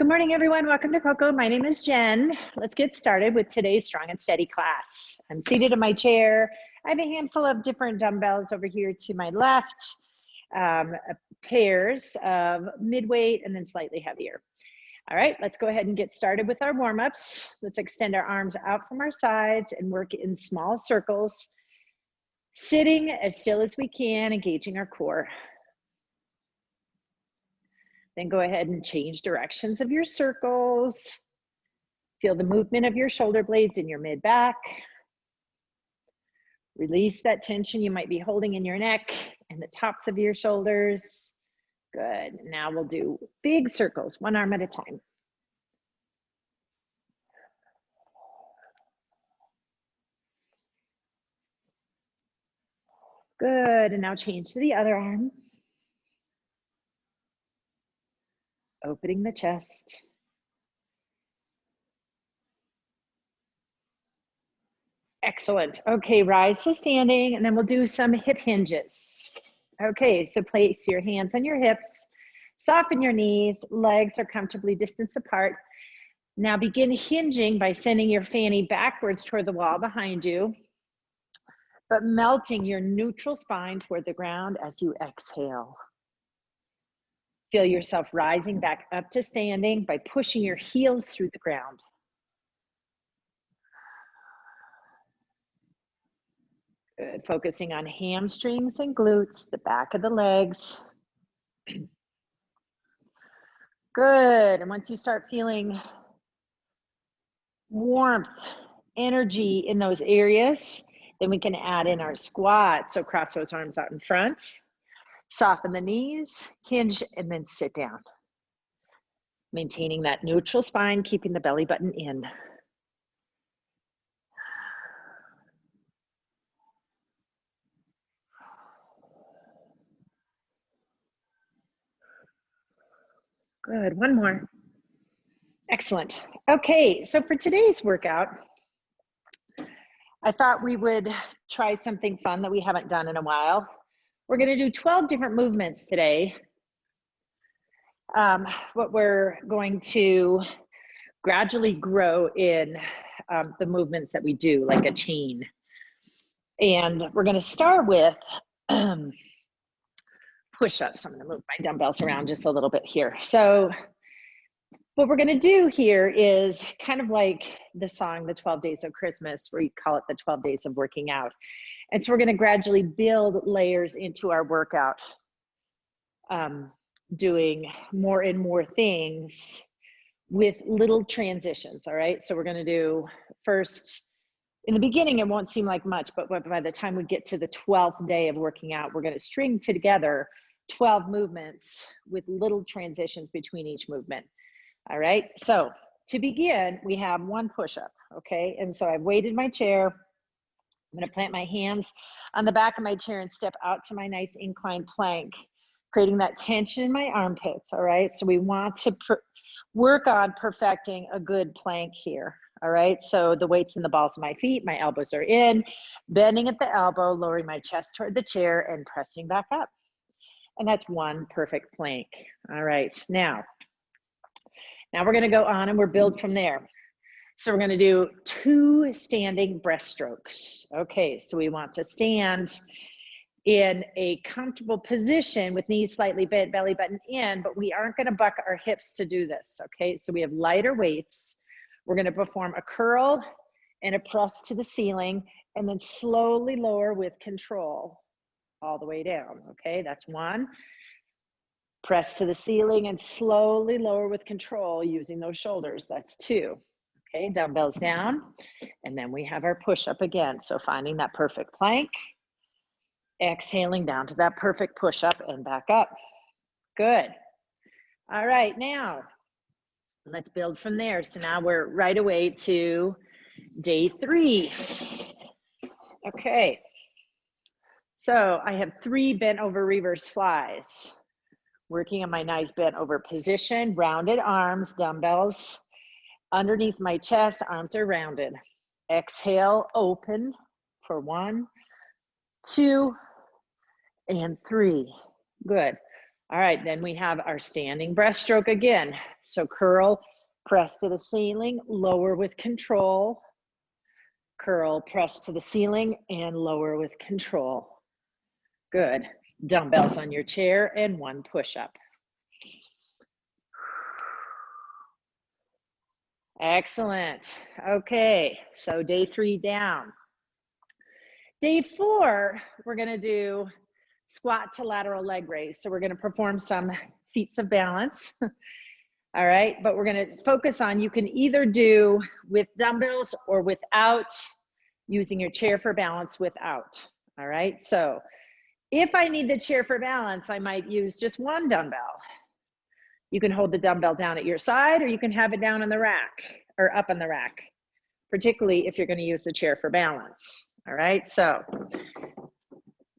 Good morning, everyone. Welcome to Coco. My name is Jen. Let's get started with today's Strong and Steady class. I'm seated in my chair. I have a handful of different dumbbells over here to my left, pairs of mid-weight and then slightly heavier. All right, let's go ahead and get started with our warm-ups. Let's extend our arms out from our sides and work in small circles, sitting as still as we can, engaging our core. Then go ahead and change directions of your circles. Feel the movement of your shoulder blades in your mid-back. Release that tension you might be holding in your neck and the tops of your shoulders. Good. Now we'll do big circles, one arm at a time. Good. And now change to the other arm. Opening the chest. Excellent. Okay, rise to standing, and then we'll do some hip hinges. Okay, so place your hands on your hips, soften your knees, legs are comfortably distanced apart. Now begin hinging by sending your fanny backwards toward the wall behind you, but melting your neutral spine toward the ground as you exhale. Feel yourself rising back up to standing by pushing your heels through the ground. Good. Focusing on hamstrings and glutes, the back of the legs. Good. And once you start feeling warmth, energy in those areas, then we can add in our squat. So cross those arms out in front, soften the knees, hinge, and then sit down. Maintaining that neutral spine, keeping the belly button in. Good, one more. Excellent. Okay, so for today's workout, I thought we would try something fun that we haven't done in a while. We're gonna do 12 different movements today. What we're going to gradually grow in the movements that we do, like a chain. And we're gonna start with push-ups. I'm gonna move my dumbbells around just a little bit here. So what we're gonna do here is kind of like the song, The 12 Days of Christmas, where you call it the 12 days of working out. And so we're gonna gradually build layers into our workout, doing more and more things with little transitions, all right? So we're gonna do first, in the beginning, it won't seem like much, but by the time we get to the 12th day of working out, we're gonna string together 12 movements with little transitions between each movement. All right, so to begin, we have one push-up, okay? And so I've weighted my chair. I'm gonna plant my hands on the back of my chair and step out to my nice inclined plank, creating that tension in my armpits, all right? So we want to work on perfecting a good plank here, all right? So the weight's in the balls of my feet, my elbows are in, bending at the elbow, lowering my chest toward the chair and pressing back up. And that's one perfect plank. All right, now we're gonna go on and we're build from there. So we're gonna do 2 standing breaststrokes. Okay, so we want to stand in a comfortable position with knees slightly bent, belly button in, but we aren't gonna buck our hips to do this, okay? So we have lighter weights. We're gonna perform a curl and a press to the ceiling and then slowly lower with control all the way down, okay? That's 1. Press to the ceiling and slowly lower with control using those shoulders. That's 2. Okay, dumbbells down. And then we have our push-up again. So finding that perfect plank, exhaling down to that perfect push-up and back up. Good. All right, now let's build from there. So now we're right away to day 3. Okay. So I have 3 bent over reverse flies. Working on my nice bent over position, rounded arms, dumbbells underneath my chest, arms are rounded. Exhale, open for 1, 2, and 3. Good. All right, then we have our standing breaststroke again. So curl, press to the ceiling, lower with control. Curl, press to the ceiling, and lower with control. Good. Dumbbells on your chair and one push-up. Excellent. Okay, so day 3 down. Day 4, we're gonna do squat to lateral leg raise. So we're gonna perform some feats of balance. All right, but we're gonna focus on, you can either do with dumbbells or without, using your chair for balance without. All right, so if I need the chair for balance, I might use just one dumbbell. You can hold the dumbbell down at your side, or you can have it down on the rack or up on the rack, particularly if you're gonna use the chair for balance. All right, so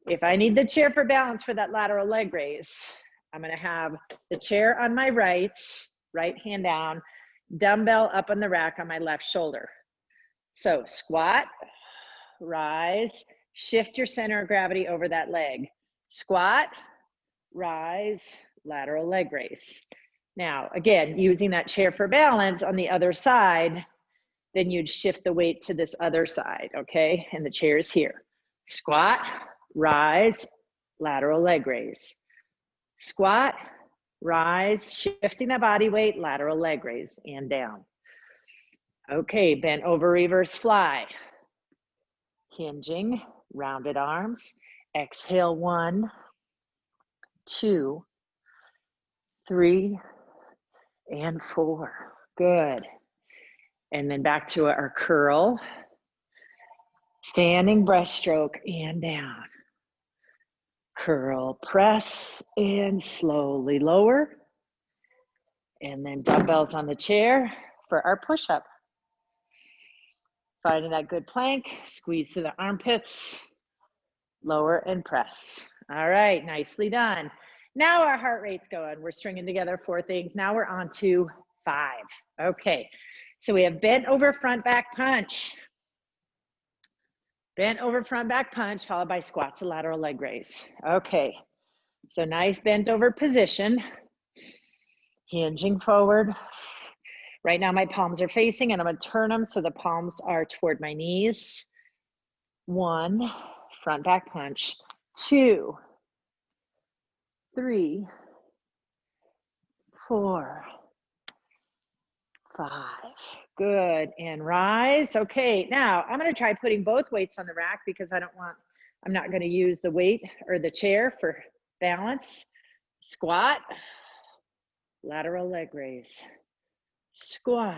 if I need the chair for balance for that lateral leg raise, I'm gonna have the chair on my right hand down, dumbbell up on the rack on my left shoulder. So squat, rise, shift your center of gravity over that leg. Squat, rise, lateral leg raise. Now, again, using that chair for balance on the other side, then you'd shift the weight to this other side, okay? And the chair is here. Squat, rise, lateral leg raise. Squat, rise, shifting the body weight, lateral leg raise, and down. Okay, bent over reverse fly. Hinging, rounded arms. Exhale, 1, 2, 3, and 4. Good. And then back to our curl. Standing breaststroke and down. Curl, press, and slowly lower. And then dumbbells on the chair for our push-up. Finding that good plank, squeeze through the armpits, lower and press. All right, nicely done. Now our heart rate's going. We're stringing together 4 things. Now we're on to 5. Okay, so we have bent over front back punch. Bent over front back punch, followed by squat to lateral leg raise. Okay, so nice bent over position. Hinging forward. Right now my palms are facing, and I'm gonna turn them so the palms are toward my knees. 1, front back punch. 2, 3, 4, 5. Good, and rise. Okay, now I'm gonna try putting both weights on the rack because I'm not gonna use the weight or the chair for balance. Squat, lateral leg raise. Squat,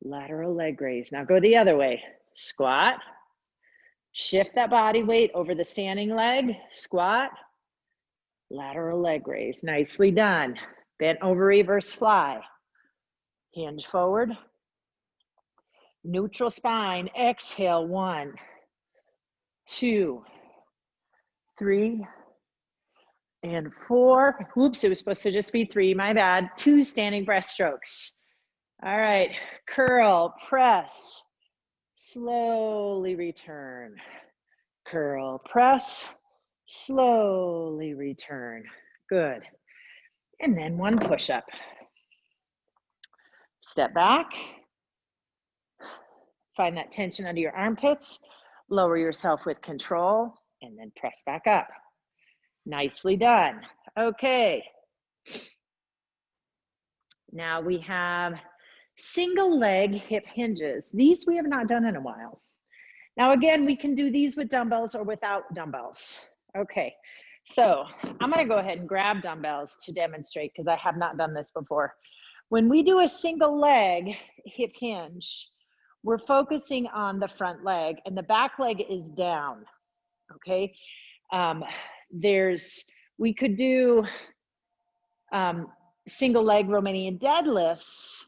lateral leg raise. Now go the other way. Squat, shift that body weight over the standing leg. Squat, lateral leg raise. Nicely done. Bent over reverse fly. Hinge forward. Neutral spine. Exhale, 1, 2, 3, and 4. Oops, it was supposed to just be 3, my bad. 2 standing breaststrokes. All right, curl, press, slowly return. Curl, press, slowly return. Good. And then 1 push-up. Step back. Find that tension under your armpits. Lower yourself with control, and then press back up. Nicely done. Okay. Now we have single leg hip hinges. These we have not done in a while. Now again, we can do these with dumbbells or without dumbbells. Okay, so I'm gonna go ahead and grab dumbbells to demonstrate because I have not done this before. When we do a single leg hip hinge, we're focusing on the front leg and the back leg is down, okay? We could do single leg Romanian deadlifts,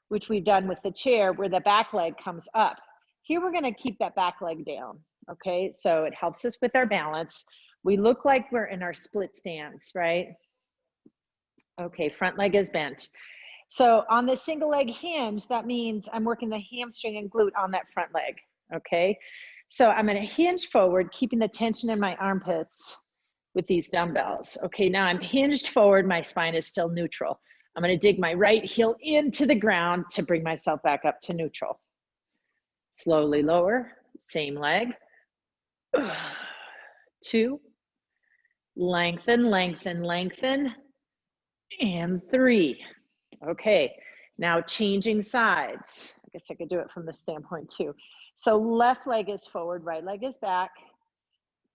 which we've done with the chair where the back leg comes up. Here we're gonna keep that back leg down, okay? So it helps us with our balance. We look like we're in our split stance, right? Okay, front leg is bent. So on the single leg hinge, that means I'm working the hamstring and glute on that front leg, okay? So I'm gonna hinge forward, keeping the tension in my armpits, with these dumbbells. Okay, now I'm hinged forward, my spine is still neutral. I'm gonna dig my right heel into the ground to bring myself back up to neutral. Slowly lower, same leg. 2, lengthen, lengthen, lengthen, and 3. Okay, now changing sides. I guess I could do it from this standpoint too. So left leg is forward, right leg is back.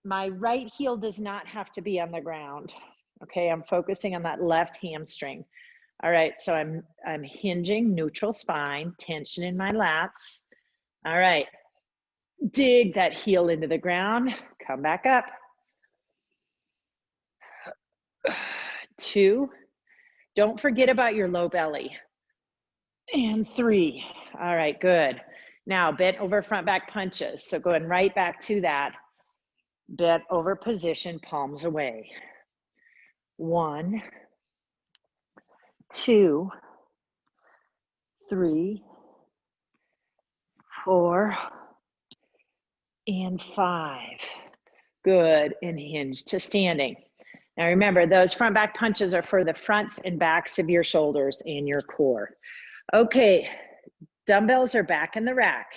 My right heel does not have to be on the ground. Okay, I'm focusing on that left hamstring. All right, so I'm hinging, neutral spine, tension in my lats. All right, dig that heel into the ground, come back up. 2, don't forget about your low belly. And 3, all right, good. Now bent over front back punches. So going right back to that. Bent over position, palms away. 1, 2, 3, 4, and 5. Good, and hinge to standing. Now remember, those front back punches are for the fronts and backs of your shoulders and your core. Okay, dumbbells are back in the rack.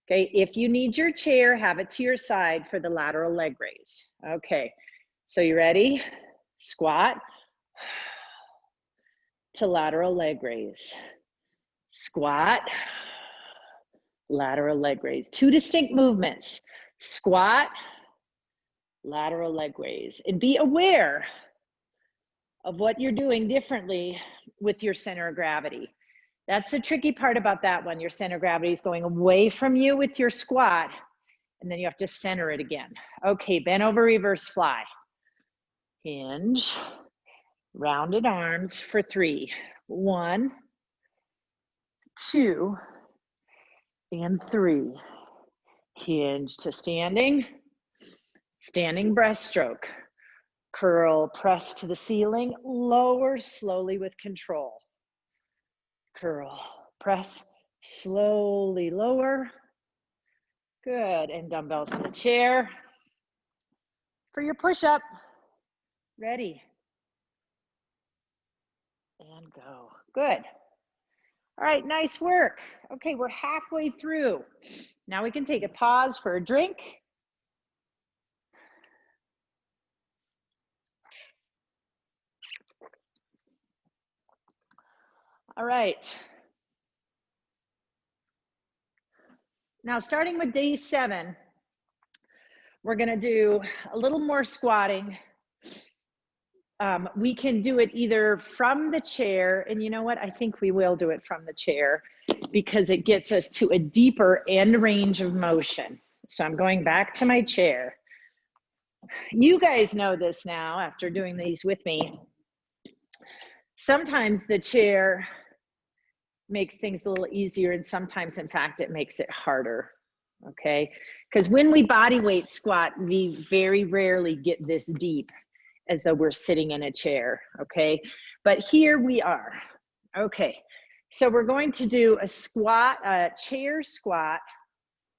Okay, if you need your chair, have it to your side for the lateral leg raise. Okay, so you ready? Squat to lateral leg raise. Squat, lateral leg raise. 2 distinct movements. Squat, lateral leg raise. And be aware of what you're doing differently with your center of gravity. That's the tricky part about that one. Your center of gravity is going away from you with your squat, and then you have to center it again. Okay, bend over, reverse fly. Hinge, rounded arms for 3. 1, 2, and 3. Hinge to standing. Standing breaststroke. Curl, press to the ceiling. Lower slowly with control. Curl, press, slowly lower. Good, and dumbbells on the chair. For your push-up, ready. And go, good. All right, nice work. Okay, we're halfway through. Now we can take a pause for a drink. All right. Now starting with day 7, we're gonna do a little more squatting. We can do it either from the chair, and you know what? I think we will do it from the chair because it gets us to a deeper end range of motion. So I'm going back to my chair. You guys know this now after doing these with me. Sometimes the chair makes things a little easier, and sometimes, in fact, it makes it harder, okay? Because when we body weight squat, we very rarely get this deep as though we're sitting in a chair, okay? But here we are. Okay, so we're going to do a squat, a chair squat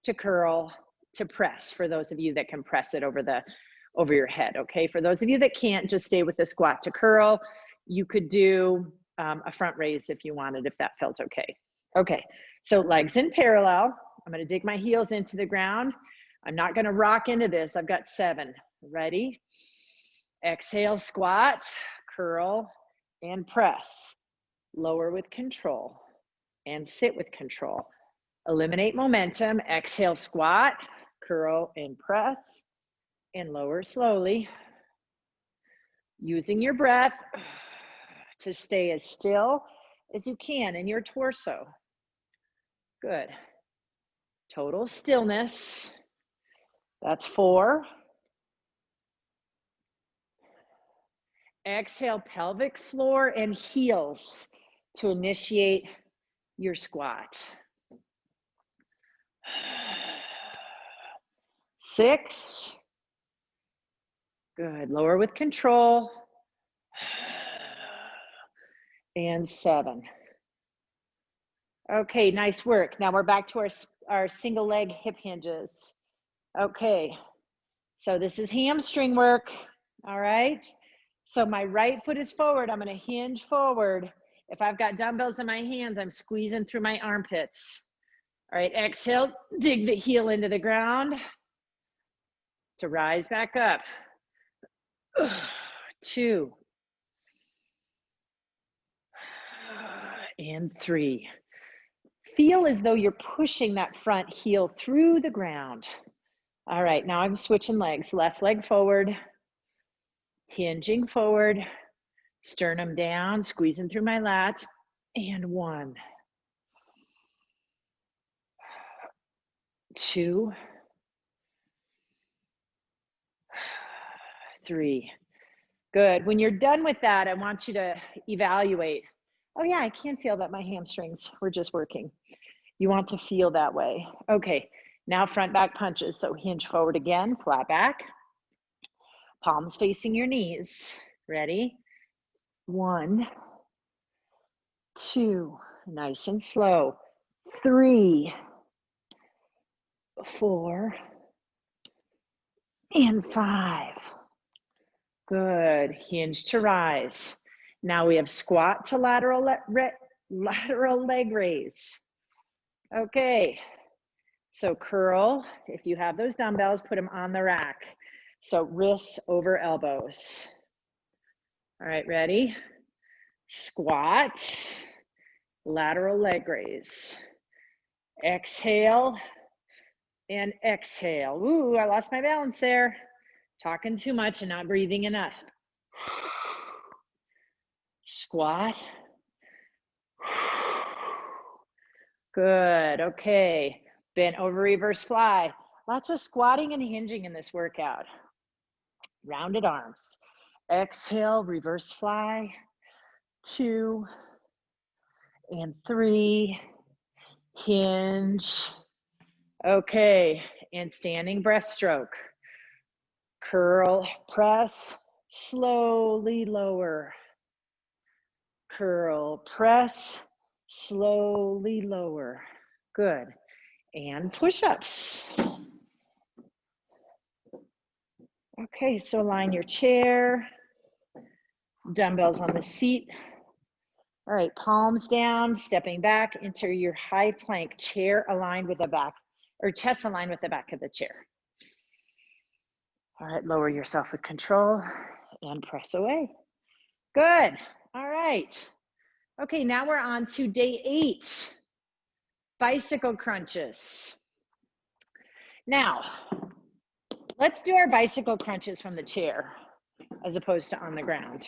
to curl to press, for those of you that can press it over your head, okay? For those of you that can't, just stay with the squat to curl. You could do a front raise if you wanted, if that felt okay. Okay, so legs in parallel. I'm gonna dig my heels into the ground. I'm not gonna rock into this. I've got 7. Ready? Exhale, squat, curl, and press. Lower with control, and sit with control. Eliminate momentum. Exhale, squat, curl, and press, and lower slowly. Using your breath to stay as still as you can in your torso. Good. Total stillness. That's 4. Exhale, pelvic floor and heels to initiate your squat. 6. Good. Lower with control. And 7. Okay, nice work. Now we're back to our single leg hip hinges. Okay, so this is hamstring work. All right. So my right foot is forward. I'm going to hinge forward. If I've got dumbbells in my hands, I'm squeezing through my armpits. All right, exhale, dig the heel into the ground to rise back up. 2 and 3. Feel as though you're pushing that front heel through the ground. All right, now I'm switching legs. Left leg forward, hinging forward, sternum down, squeezing through my lats, and 1, 2, 3. Good. When you're done with that, I want you to evaluate. Oh yeah, I can feel that my hamstrings were just working. You want to feel that way. Okay, now front back punches. So hinge forward again, flat back. Palms facing your knees. Ready? 1, 2, nice and slow. 3, 4, and 5. Good. Hinge to rise. Now we have squat to lateral leg raise. Okay. So curl. If you have those dumbbells, put them on the rack. So wrists over elbows. All right, ready? Squat, lateral leg raise. Exhale and exhale. Ooh, I lost my balance there. Talking too much and not breathing enough. Squat. Good, okay. Bent over reverse fly. Lots of squatting and hinging in this workout. Rounded arms. Exhale, reverse fly. 2 and 3. Hinge. Okay, and standing breaststroke. Curl, press, slowly lower. Curl, press, slowly lower. Good. And push-ups. Okay, so align your chair. Dumbbells on the seat. All right, palms down, stepping back into your high plank, chair aligned with the back, or chest aligned with the back of the chair. All right, lower yourself with control and press away. Good. All right. Okay, now we're on to day 8, bicycle crunches. Now, let's do our bicycle crunches from the chair as opposed to on the ground.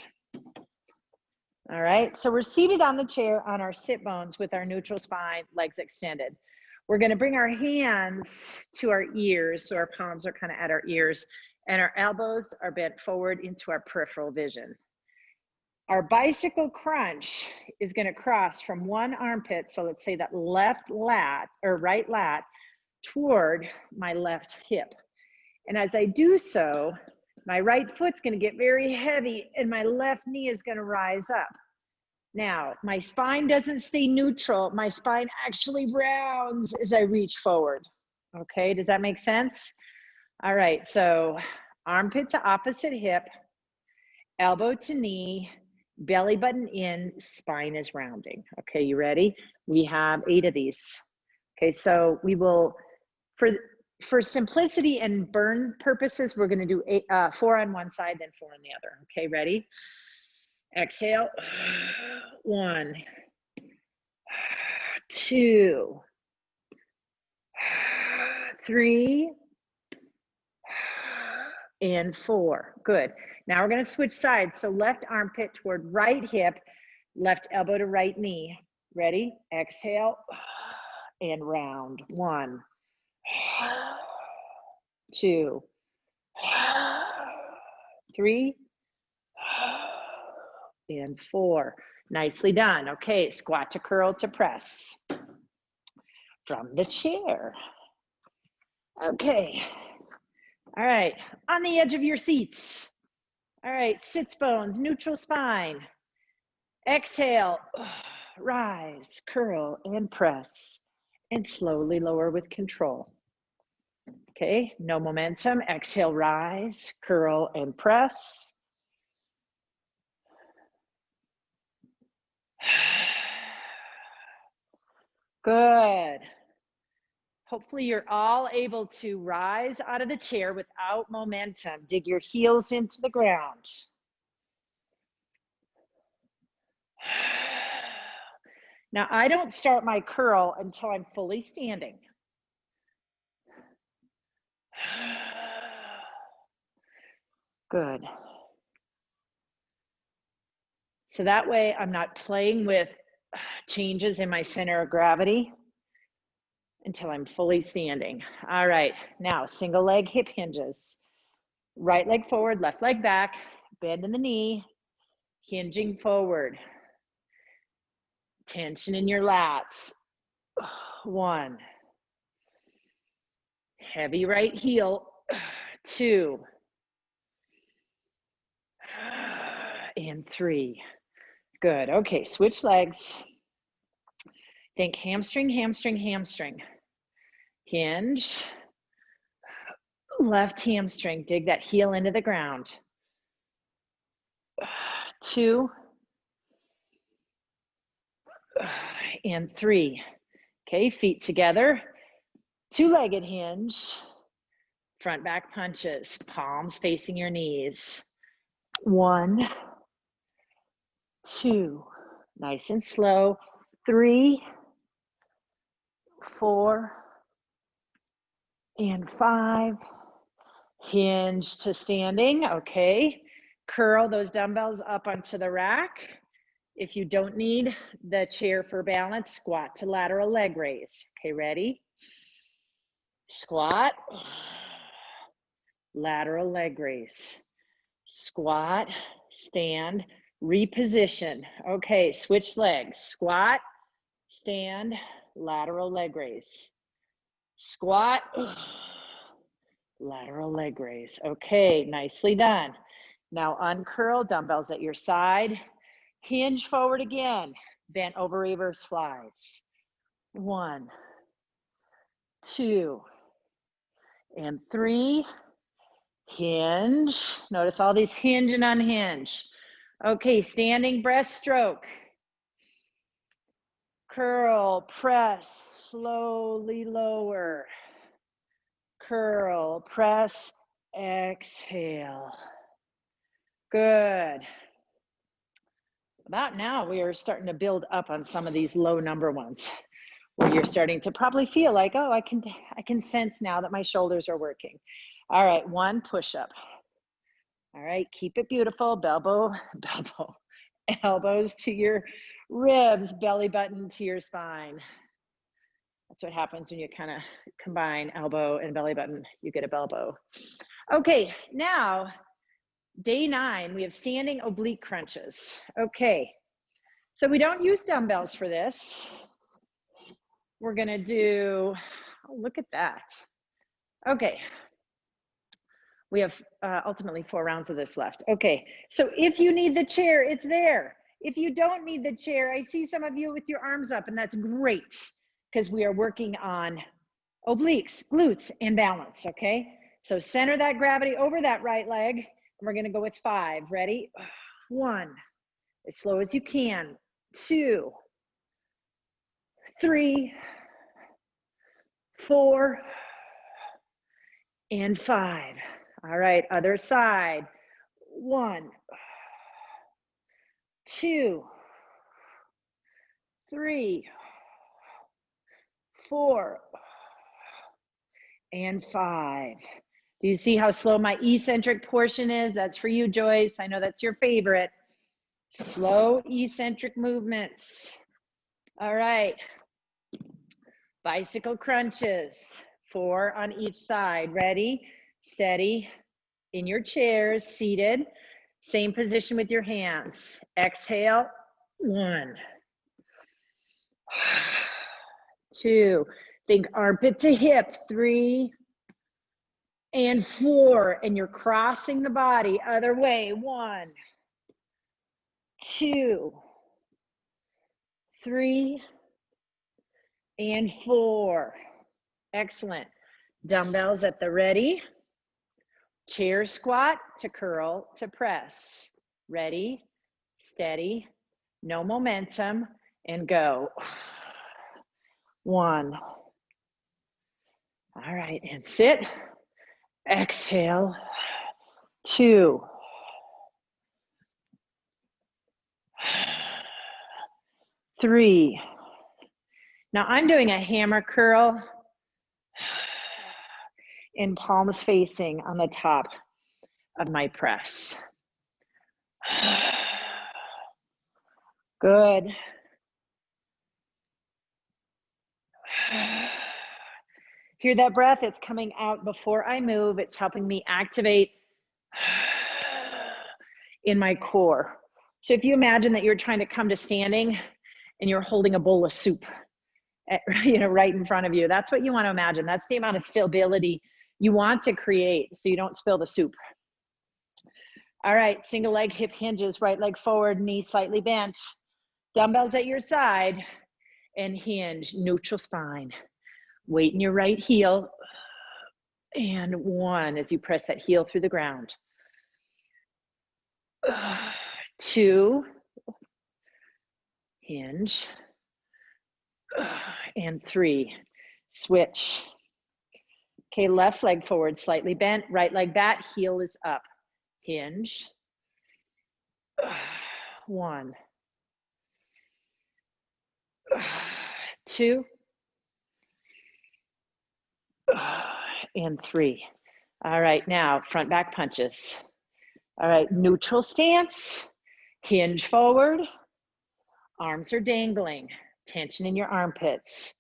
All right, so we're seated on the chair on our sit bones with our neutral spine, legs extended. We're gonna bring our hands to our ears, so our palms are kind of at our ears, and our elbows are bent forward into our peripheral vision. Our bicycle crunch is gonna cross from one armpit, so let's say that left lat or right lat, toward my left hip. And as I do so, my right foot's gonna get very heavy and my left knee is gonna rise up. Now, my spine doesn't stay neutral. My spine actually rounds as I reach forward. Okay, does that make sense? All right, so armpit to opposite hip, elbow to knee, belly button in, spine is rounding. Okay, you ready? We have 8 of these. Okay, so we will, for simplicity and burn purposes, we're gonna do 4 on one side, then 4 on the other. Okay, ready? Exhale, 1, 2, 3, and 4. Good. Now we're going to switch sides. So left armpit toward right hip, left elbow to right knee. Ready? Exhale and round. 1, 2, 3, and 4. Nicely done. Okay, squat to curl to press from the chair. Okay. All right, on the edge of your seats. All right, sits bones, neutral spine. Exhale, rise, curl, and press, and slowly lower with control. Okay, no momentum. Exhale, rise, curl, and press. Good. Hopefully you're all able to rise out of the chair without momentum. Dig your heels into the ground. Now, I don't start my curl until I'm fully standing. Good. So that way I'm not playing with changes in my center of gravity until I'm fully standing. All right, now single leg hip hinges. Right leg forward, left leg back, bend in the knee, hinging forward. Tension in your lats. 1. Heavy right heel. 2. And 3. Good. Okay, switch legs. Think hamstring, hamstring, hamstring. Hinge. Left hamstring. Dig that heel into the ground. 2. And 3. Okay, feet together. Two-legged hinge. Front back punches. Palms facing your knees. 1, 2. Nice and slow. 3, 4, and 5. Hinge to standing. Okay. Curl those dumbbells up onto the rack. If you don't need the chair for balance, squat to lateral leg raise. Okay, ready? Squat. Lateral leg raise. Squat, stand, reposition. Okay, switch legs. Squat, stand, lateral leg raise. Squat, lateral leg raise. Okay, nicely done. Now uncurl, dumbbells at your side. Hinge forward again. Bent over reverse flies. 1, 2, and 3. Hinge. Notice all these hinge and unhinge. Okay, standing breaststroke. Curl, press, slowly lower. Curl, press, exhale. Good. About now, we are starting to build up on some of these low number ones, where you're starting to probably feel like, oh, I can sense now that my shoulders are working. All right, 1 push-up. All right, keep it beautiful. Elbows to your ribs, belly button to your spine. That's what happens when you kind of combine elbow and belly button. You get a belbow. Okay, now day 9, we have standing oblique crunches. Okay, so we don't use dumbbells for this. We're gonna do, oh, look at that. Okay, we have ultimately 4 rounds of this left. Okay, so if you need the chair, it's there. If you don't need the chair, I see some of you with your arms up, and that's great, because we are working on obliques, glutes, and balance, okay? So center that gravity over that right leg, and we're gonna go with 5. Ready? 1, as slow as you can. 2, 3, 4, and 5. All right, other side. 1, 2, 3, 4, and 5. Do you see how slow my eccentric portion is? That's for you, Joyce. I know that's your favorite. Slow eccentric movements. All right. Bicycle crunches. 4 on each side. Ready? Steady. In your chairs, seated. Same position with your hands. Exhale. 1, 2. Think armpit to hip. 3, and 4. And you're crossing the body other way. 1, 2, 3, and 4. Excellent. Dumbbells at the ready. Chair squat to curl to press. Ready, steady, no momentum, and go. 1. All right, and sit. Exhale. 2. 3. Now I'm doing a hammer curl in palms facing on the top of my press. Good. Hear that breath? It's coming out before I move. It's helping me activate in my core. So if you imagine that you're trying to come to standing and you're holding a bowl of soup, right in front of you, that's what you want to imagine. That's the amount of stability you want to create so you don't spill the soup. All right, single leg hip hinges, right leg forward, knee slightly bent, dumbbells at your side, and hinge, neutral spine. Weight in your right heel, and 1 as you press that heel through the ground. 2, hinge, and 3, switch. Okay, left leg forward, slightly bent, right leg back, heel is up. Hinge, 1, 2, and 3. All right, now front back punches. All right, neutral stance, hinge forward, arms are dangling, tension in your armpits.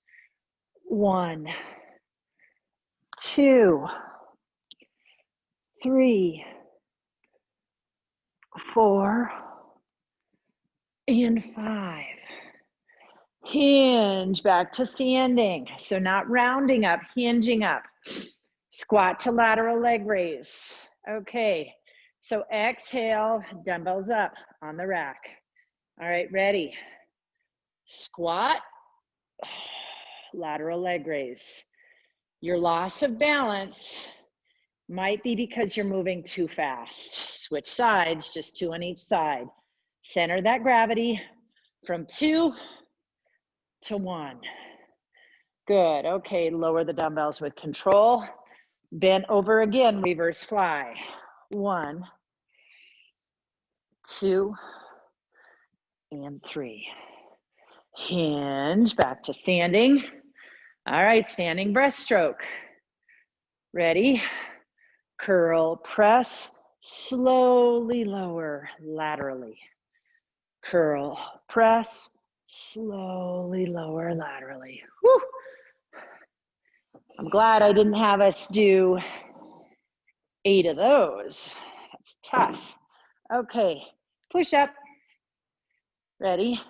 1, 2, 3, 4, and 5. Hinge back to standing. So not rounding up, hinging up. Squat to lateral leg raise. Okay, so exhale, dumbbells up on the rack. All right, ready. Squat, lateral leg raise. Your loss of balance might be because you're moving too fast. Switch sides, just 2 on each side. Center that gravity from 2 to 1. Good, okay, lower the dumbbells with control. Bent over again, reverse fly. 1, 2, and 3. Hinge back to standing. All right, standing breaststroke. Ready? Curl, press, slowly lower laterally. Curl, press, slowly lower laterally. Woo. I'm glad I didn't have us do 8 of those. That's tough. Okay, push up. Ready?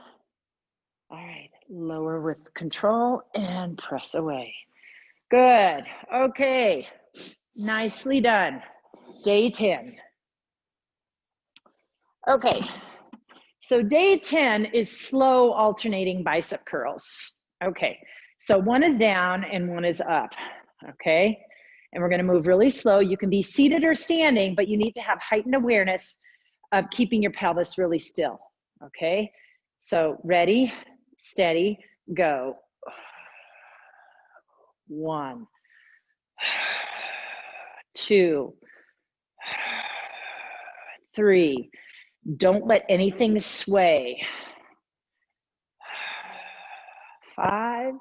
All right, lower with control and press away. Good, okay, nicely done. Day 10. Okay, so day 10 is slow alternating bicep curls. Okay, so 1 is down and 1 is up, okay? And we're gonna move really slow. You can be seated or standing, but you need to have heightened awareness of keeping your pelvis really still, okay? So ready, steady, go. 1, 2, 3. Don't let anything sway. 5,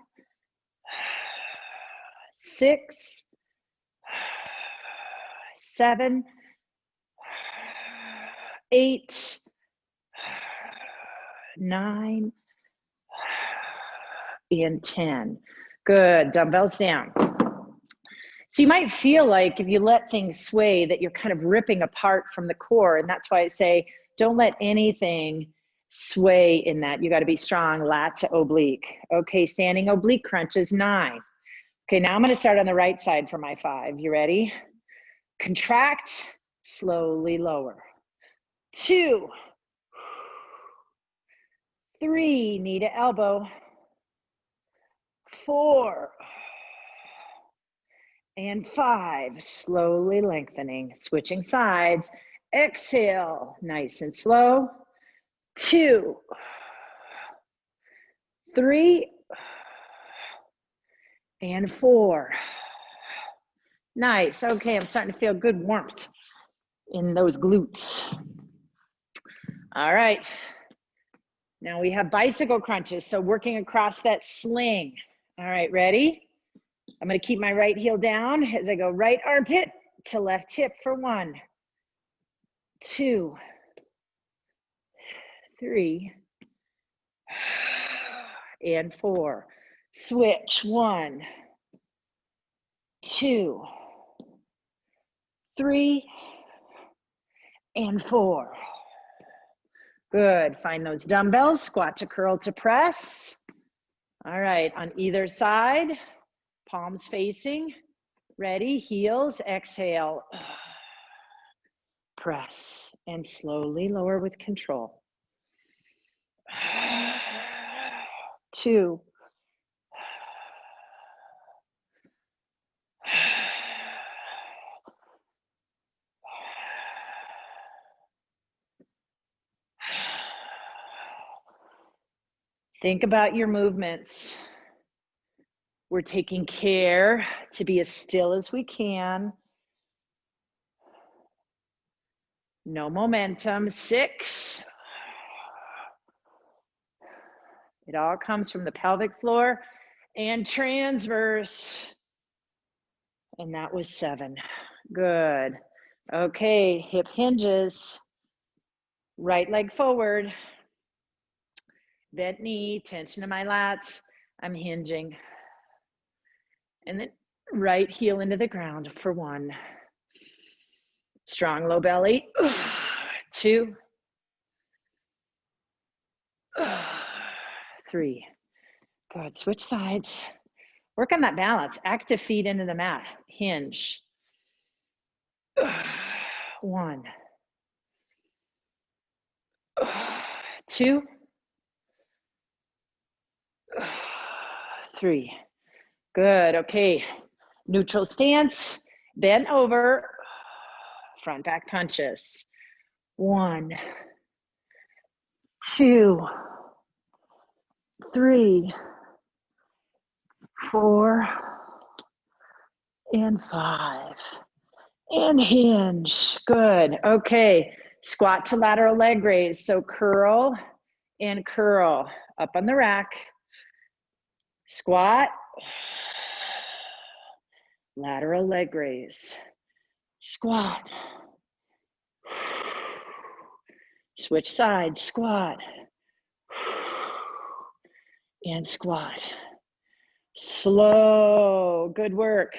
6, 7, 8, 9, and 10. Good, dumbbells down. So you might feel like if you let things sway that you're kind of ripping apart from the core, and that's why I say don't let anything sway in that. You got to be strong, lat to oblique. Okay, standing oblique crunches, 9. Okay, now I'm going to start on the right side for my 5. You ready? Contract, slowly lower. 2, 3, knee to elbow. 4, and 5, slowly lengthening, switching sides. Exhale, nice and slow. 2, 3, and 4. Nice. Okay, I'm starting to feel good warmth in those glutes. All right. Now we have bicycle crunches, so working across that sling. All right, ready? I'm going to keep my right heel down as I go right armpit to left hip for 1, 2, 3, and 4. Switch. 1, 2, 3, and 4. Good. Find those dumbbells. Squat to curl to press. All right. On either side, palms facing. Ready. Heels. Exhale. Press and slowly lower with control. 2. Think about your movements. We're taking care to be as still as we can. No momentum. 6. It all comes from the pelvic floor and transverse. And that was 7. Good. Okay, hip hinges. Right leg forward. Bent knee, tension in my lats. I'm hinging. And then right heel into the ground for 1. Strong low belly. 2. 3. Good. Switch sides. Work on that balance. Active feet into the mat. Hinge. 1. 2. 3. Good. Okay. Neutral stance. Bend over. Front back punches. 1, 2, 3, 4, and 5. And hinge. Good. Okay. Squat to lateral leg raise. So curl and curl up on the rack. Squat. Lateral leg raise. Squat. Switch sides. Squat. And squat. Slow. Good work.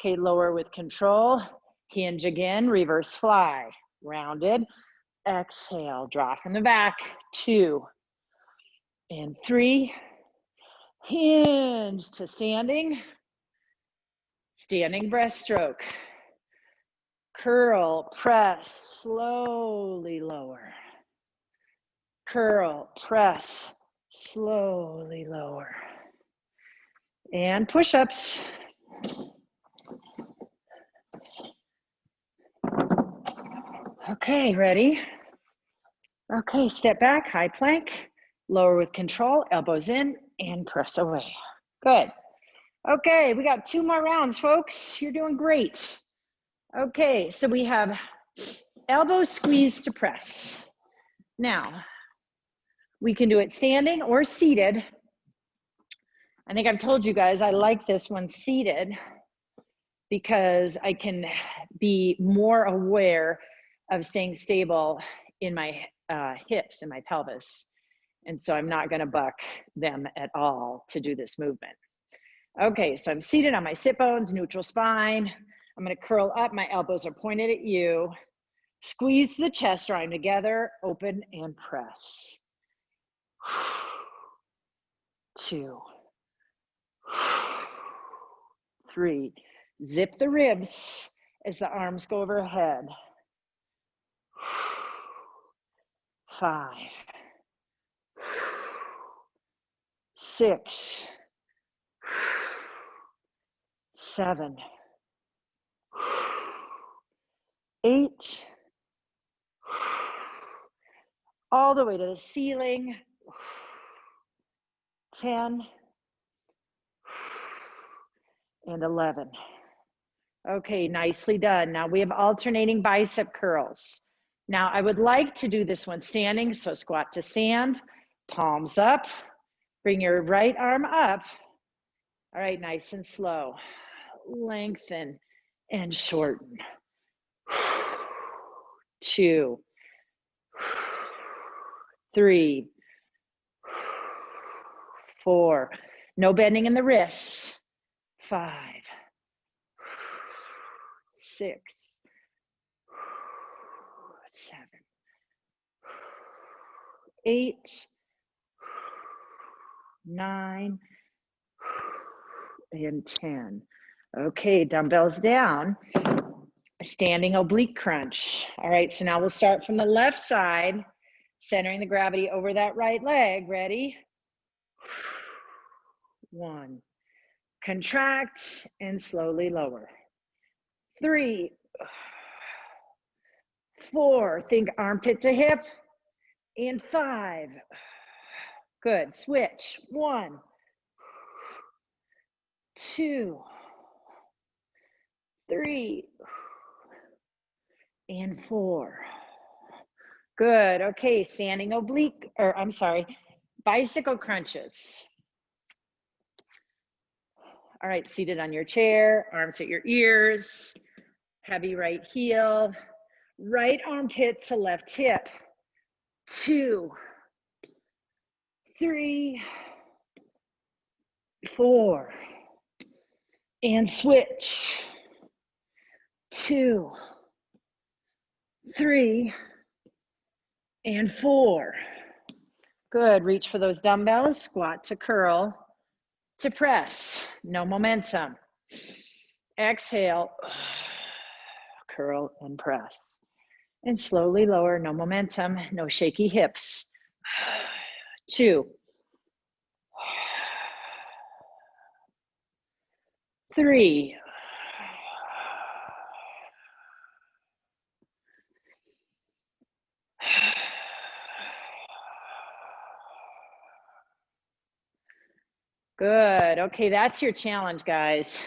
Okay, lower with control. Hinge again. Reverse fly. Rounded. Exhale. Draw from the back. 2 and 3. Hinge to standing. Standing breaststroke. Curl, press, slowly lower. Curl, press, slowly lower. And push-ups. Okay, ready? Okay, step back, high plank. Lower with control, elbows in, and press away. Good. Okay, we got 2 more rounds, folks. You're doing great. Okay, so we have elbow squeeze to press. Now, we can do it standing or seated. I think I've told you guys I like this one seated because I can be more aware of staying stable in my hips and my pelvis. And so I'm not gonna buck them at all to do this movement. Okay, so I'm seated on my sit bones, neutral spine. I'm gonna curl up, my elbows are pointed at you. Squeeze the chest, draw them together, open and press. 2, 3. Zip the ribs as the arms go overhead. 5, 6, 7, 8, all the way to the ceiling, 10, and 11. Okay, nicely done. Now we have alternating bicep curls. Now I would like to do this one standing, so squat to stand, palms up, bring your right arm up. All right, nice and slow. Lengthen and shorten. 2, 3, 4. No bending in the wrists. 5, 6, 7, 8, 9, and 10. Okay, dumbbells down. Standing oblique crunch. All right, so now we'll start from the left side, centering the gravity over that right leg. Ready? 1. Contract and slowly lower. 3, 4. Think armpit to hip. And 5. Good. Switch. 1, 2, 3, and 4. Good. Okay, standing oblique, or I'm sorry, bicycle crunches. All right, seated on your chair, arms at your ears, heavy right heel, right armpit to left hip. 2, 3, 4, and switch. 2, 3, and 4. Good. Reach for those dumbbells. Squat to curl to press. No momentum. Exhale. Curl and press. And slowly lower. No momentum. No shaky hips. 2, 3, 4. Good. Okay, that's your challenge, guys.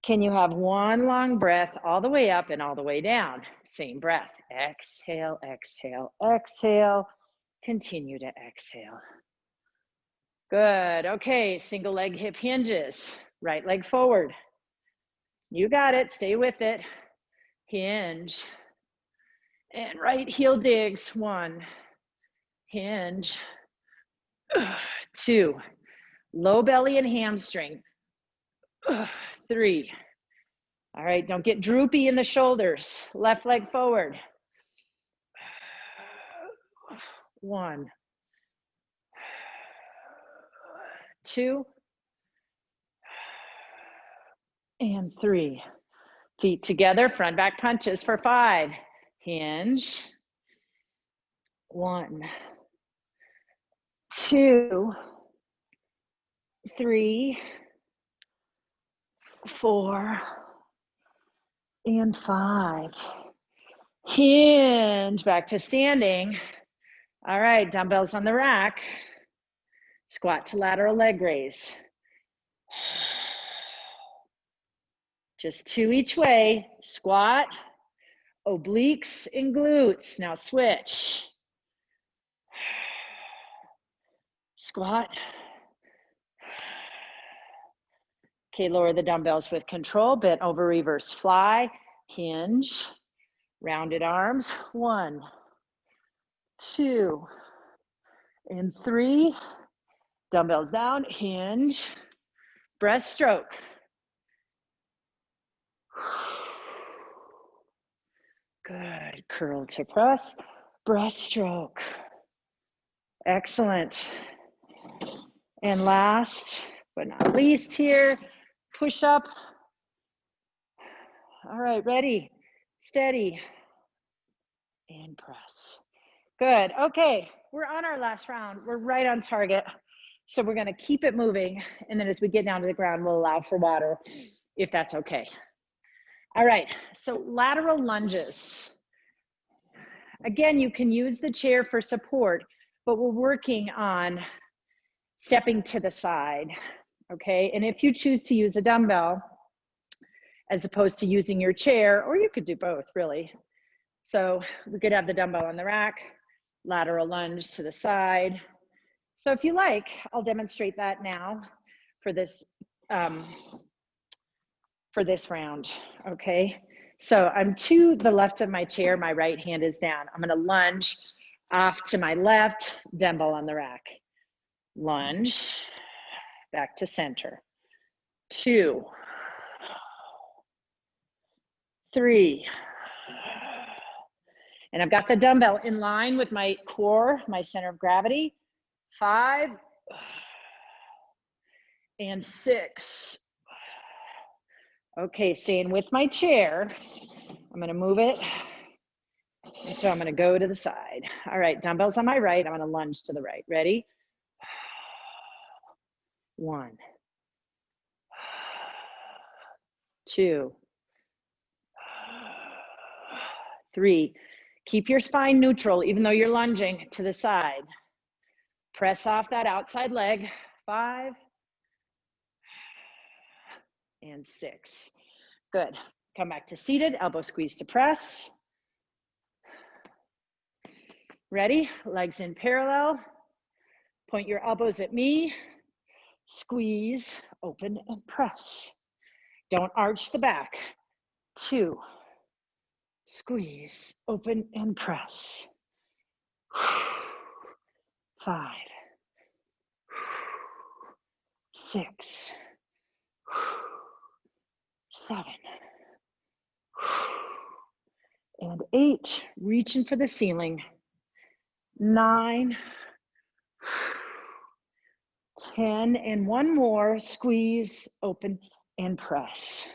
Can you have one long breath all the way up and all the way down? Same breath. Exhale, exhale, exhale. Continue to exhale. Good. Okay, single leg hip hinges. Right leg forward. You got it. Stay with it. Hinge. And right heel digs. 1. Hinge. 2. Low belly and hamstring. 3. All right, don't get droopy in the shoulders. Left leg forward. 1, 2, and 3. Feet together, front back punches for 5. Hinge. 1, 2, 3, 4, and 5. Hinge, back to standing. All right, dumbbells on the rack. Squat to lateral leg raise. Just 2 each way. Squat, obliques and glutes. Now switch. Squat. Okay, lower the dumbbells with control. Bent over reverse fly. Hinge. Rounded arms. 1, 2, and 3. Dumbbells down. Hinge. Breaststroke. Good. Curl to press. Breaststroke. Excellent. And last but not least here, push up. All right, ready, steady, and press. Good. Okay, we're on our last round. We're right on target. So we're gonna keep it moving. And then as we get down to the ground, we'll allow for water. if that's okay. All right, so lateral lunges. Again, you can use the chair for support, but we're working on stepping to the side, okay? And if you choose to use a dumbbell as opposed to using your chair, or you could do both really. So we could have the dumbbell on the rack, lateral lunge to the side. So if you like, I'll demonstrate that now for this round, okay? So I'm to the left of my chair, my right hand is down. I'm gonna lunge off to my left, dumbbell on the rack. Lunge, back to center. 2, 3. And I've got the dumbbell in line with my core, my center of gravity. 5 and 6. Okay, staying with my chair. I'm gonna move it. And so I'm gonna go to the side. All right, dumbbells on my right. I'm gonna lunge to the right. Ready? 1, 2, 3. Keep your spine neutral, even though you're lunging to the side. Press off that outside leg. 5 and 6. Good. Come back to seated, elbow squeeze to press. Ready? Legs in parallel. Point your elbows at me. Squeeze, open, and press. Don't arch the back. 2. Squeeze, open, and press. 5, 6, 7, and 8. Reaching for the ceiling. 9, 10, and one more. Squeeze, open, and press.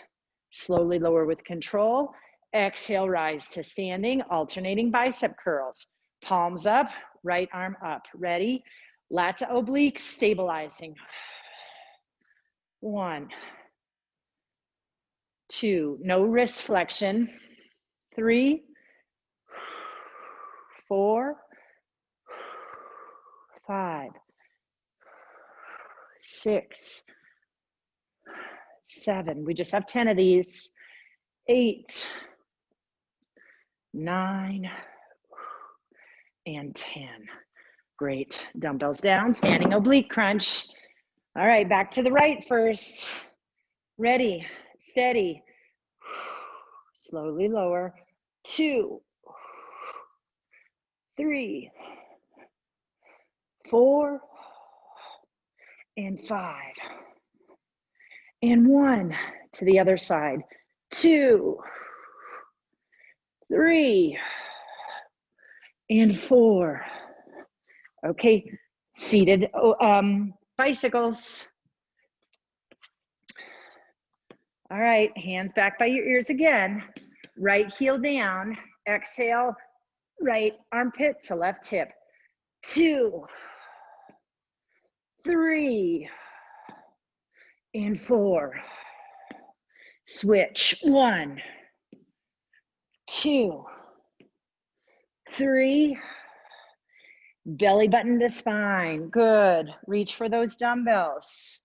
Slowly lower with control. Exhale, rise to standing, alternating bicep curls. Palms up, right arm up. Ready? Lat to oblique, stabilizing. 1, 2, no wrist flexion. 3, 4, 5, 6, 7. We just have 10 of these. 8, 9, and 10. Great. Dumbbells down, standing oblique crunch. All right, back to the right first. Ready, steady. Slowly lower. 2, 3, 4, and 5. And 1 to the other side. 2, 3, and 4. Okay, seated bicycles. All right, hands back by your ears again. Right heel down. Exhale, right armpit to left hip. 2, 3, and 4. Switch. 1, 2, 3. Belly button to spine. Good. Reach for those dumbbells.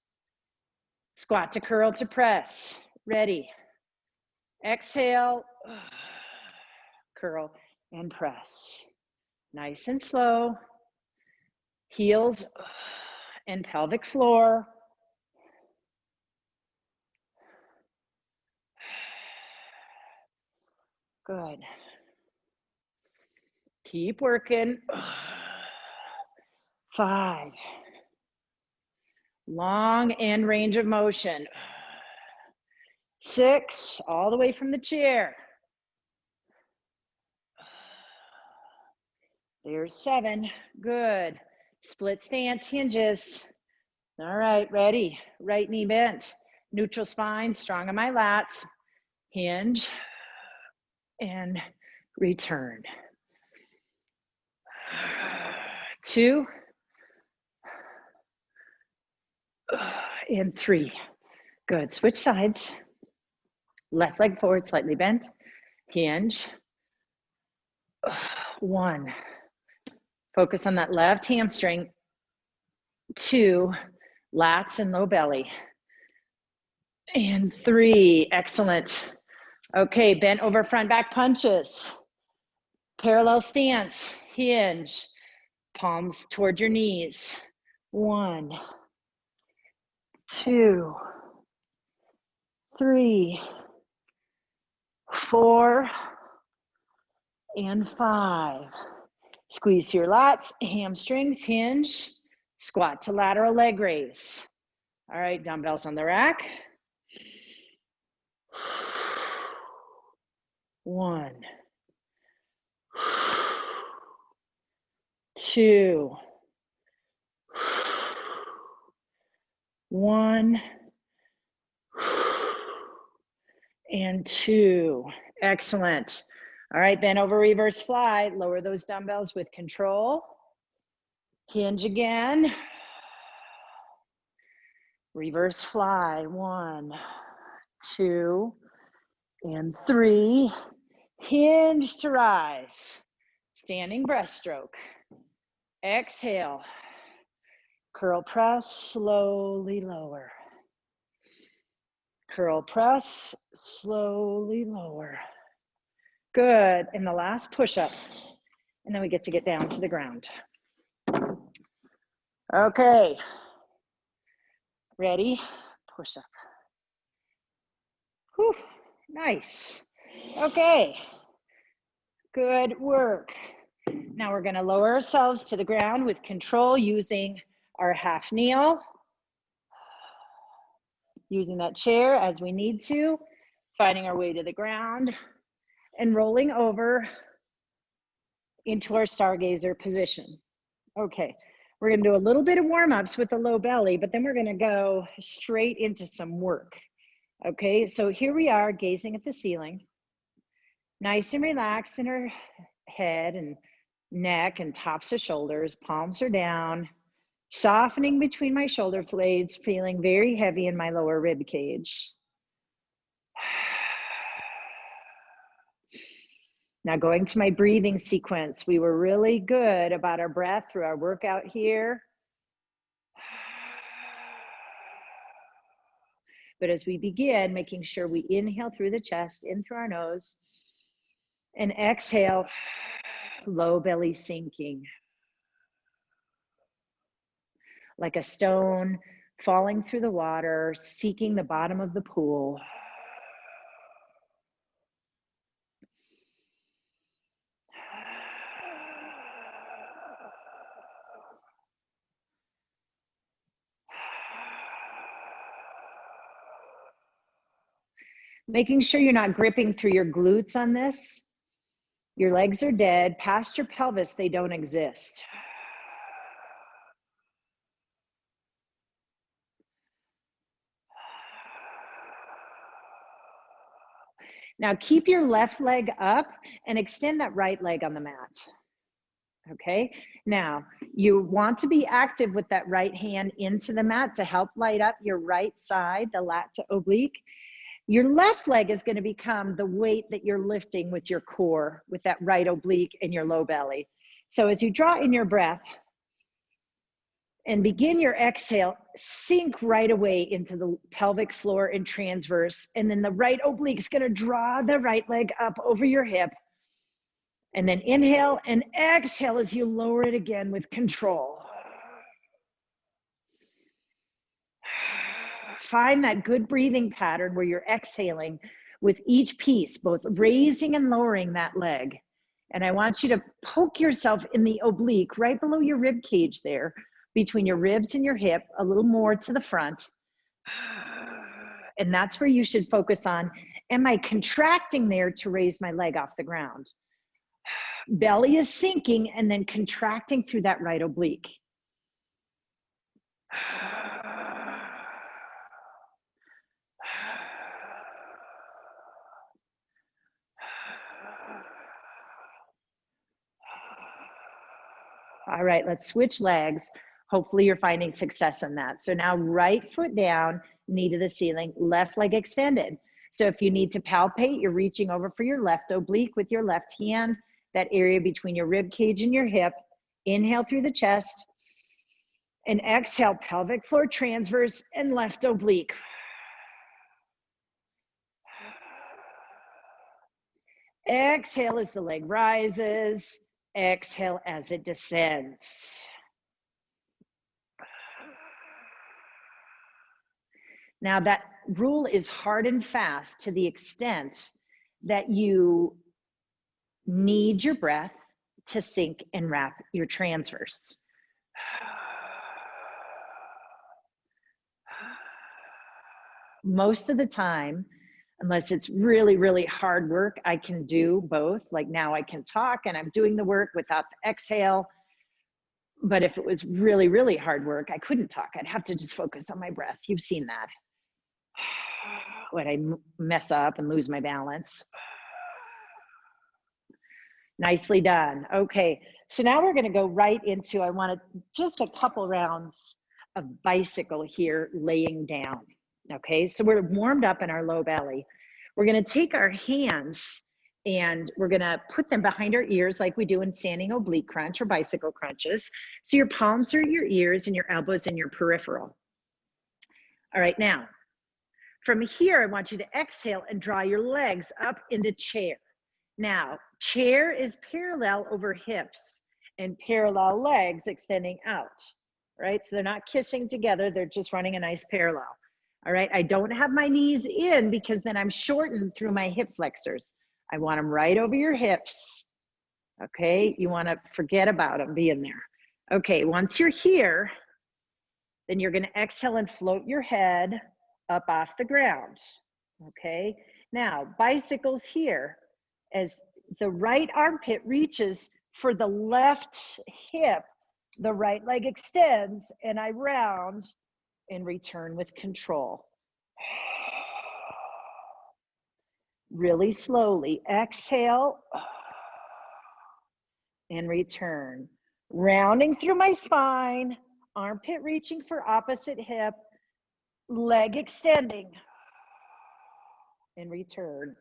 Squat to curl to press. Ready. Exhale. Curl and press. Nice and slow. Heels and pelvic floor. Good. Keep working. 5. Long and range of motion. 6, all the way from the chair. There's 7, good. Split stance, hinges. All right, ready. Right knee bent. Neutral spine, strong on my lats. Hinge and return. 2 and 3. Good, switch sides. Left leg forward, slightly bent. Hinge. 1. Focus on that left hamstring. 2. Lats and low belly. And 3. Excellent. Okay, bent over front back punches. Parallel stance. Hinge. Palms toward your knees. 1, 2, 3, 4, and 5. Squeeze your lats, hamstrings, hinge, squat to lateral leg raise. All right, dumbbells on the rack. 1, 2, 1, and 2. Excellent. All right, bend over, reverse fly. Lower those dumbbells with control. Hinge again. Reverse fly. 1, 2, and 3. Hinge to rise. Standing breaststroke. Exhale. Curl press, slowly lower. Curl press, slowly lower. Good. And the last push-up. And then we get to get down to the ground. Okay. Ready? Push-up. Whew. Nice. Okay. Good work. Now we're going to lower ourselves to the ground with control using our half kneel. Using that chair as we need to, finding our way to the ground, and rolling over into our stargazer position. Okay, we're gonna do a little bit of warm-ups with the low belly, but then we're gonna go straight into some work. Okay, so here we are gazing at the ceiling, nice and relaxed in our head and neck and tops of shoulders, palms are down, softening between my shoulder blades, feeling very heavy in my lower rib cage. Now going to my breathing sequence, we were really good about our breath through our workout here. But as we begin, making sure we inhale through the chest, in through our nose, and exhale, low belly sinking. Like a stone falling through the water, seeking the bottom of the pool. Making sure you're not gripping through your glutes on this. Your legs are dead. Past your pelvis, they don't exist. Now keep your left leg up and extend that right leg on the mat. Okay, now you want to be active with that right hand into the mat to help light up your right side, the lat to oblique. Your left leg is going to become the weight that you're lifting with your core, with that right oblique and your low belly. So as you draw in your breath and begin your exhale, sink right away into the pelvic floor and transverse. And then the right oblique is going to draw the right leg up over your hip. And then inhale and exhale as you lower it again with control. Find that good breathing pattern where you're exhaling with each piece, both raising and lowering that leg. And I want you to poke yourself in the oblique right below your rib cage there, between your ribs and your hip, a little more to the front. And that's where you should focus on, am I contracting there to raise my leg off the ground? Belly is sinking and then contracting through that right oblique. All right, let's switch legs. Hopefully you're finding success in that. So now right foot down, knee to the ceiling, left leg extended. So if you need to palpate, you're reaching over for your left oblique with your left hand, that area between your rib cage and your hip. Inhale through the chest and exhale, pelvic floor transverse and left oblique. Exhale as the leg rises. Exhale as it descends. Now that rule is hard and fast to the extent that you need your breath to sink and wrap your transverse. Most of the time, unless it's really, really hard work, I can do both. Like now I can talk and I'm doing the work without the exhale. But if it was really, really hard work, I couldn't talk. I'd have to just focus on my breath. You've seen that. When I mess up and lose my balance. Nicely done. Okay, so now we're gonna go right into, I want just a couple rounds of bicycle here, laying down. Okay, so we're warmed up in our low belly. We're gonna take our hands and we're gonna put them behind our ears like we do in standing oblique crunch or bicycle crunches. So your palms are at your ears and your elbows in your peripheral. All right, now, from here, I want you to exhale and draw your legs up into chair. Now, chair is parallel over hips and parallel legs extending out, right? So they're not kissing together, they're just running a nice parallel. All right, I don't have my knees in because then I'm shortened through my hip flexors. I want them right over your hips. Okay, you want to forget about them being there. Okay, once you're here, then you're going to exhale and float your head up off the ground. Okay, now bicycles here as the right armpit reaches for the left hip, the right leg extends and I round and return with control. Really slowly, exhale and return. Rounding through my spine, armpit reaching for opposite hip, leg extending and return.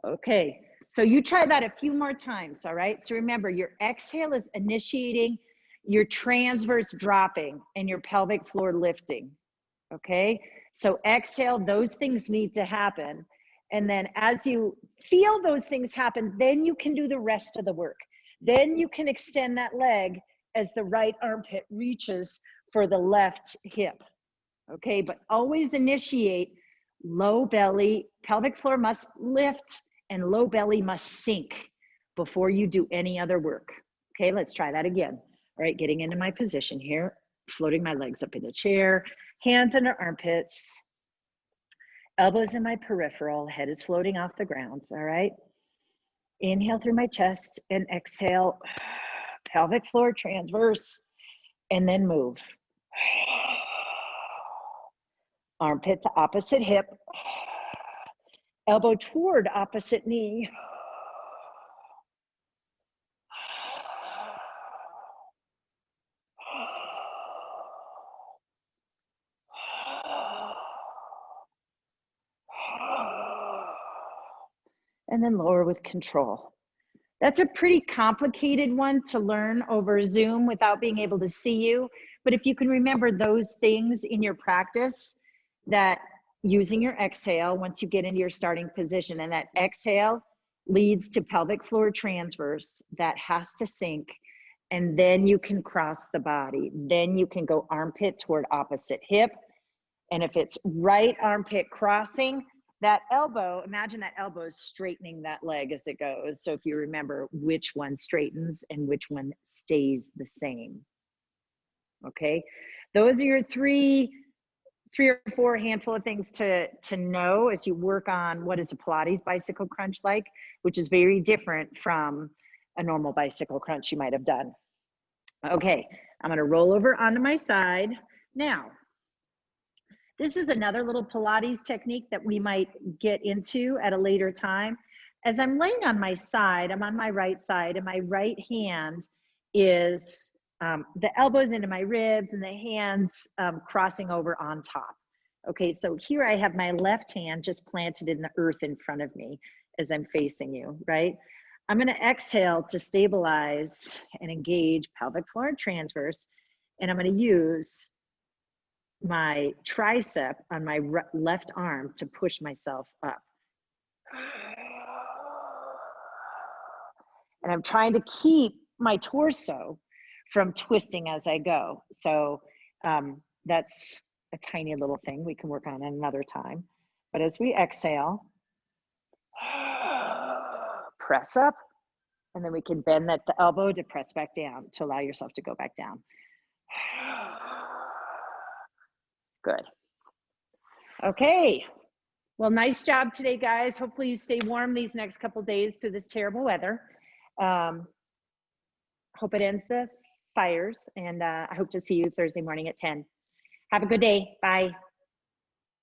Okay, so you try that a few more times, all right? So remember, your exhale is initiating your transverse dropping and your pelvic floor lifting, okay? So exhale, those things need to happen. And then as you feel those things happen, then you can do the rest of the work. Then you can extend that leg as the right armpit reaches for the left hip, okay? But always initiate low belly, pelvic floor must lift, and low belly must sink before you do any other work. Okay, let's try that again. All right, getting into my position here, floating my legs up in the chair, hands under armpits, elbows in my peripheral, head is floating off the ground, all right? Inhale through my chest and exhale, pelvic floor transverse, and then move. Armpit to opposite hip, elbow toward opposite knee. And then lower with control. That's a pretty complicated one to learn over Zoom without being able to see you. But if you can remember those things in your practice, that using your exhale once you get into your starting position, and that exhale leads to pelvic floor transverse that has to sink, and then you can cross the body. Then you can go armpit toward opposite hip. And if it's right armpit crossing, that elbow, imagine that elbow is straightening that leg as it goes. So if you remember which one straightens and which one stays the same. Okay, those are your three or four handful of things to know as you work on what is a Pilates bicycle crunch like, which is very different from a normal bicycle crunch you might have done. Okay, I'm gonna roll over onto my side. Now, this is another little Pilates technique that we might get into at a later time, As I'm laying on my side, I'm on my right side, and my right hand is the elbows into my ribs and the hands crossing over on top. Okay, so here I have my left hand just planted in the earth in front of me as I'm facing you, right? I'm gonna exhale to stabilize and engage pelvic floor and transverse, and I'm gonna use my tricep on my left arm to push myself up. And I'm trying to keep my torso from twisting as I go. So that's a tiny little thing we can work on another time. But as we exhale, press up, and then we can bend the elbow to press back down to allow yourself to go back down. Good. Okay. Well, nice job today, guys. Hopefully you stay warm these next couple days through this terrible weather. Hope it ends the fires, and I hope to see you Thursday morning at 10. Have a good day. Bye.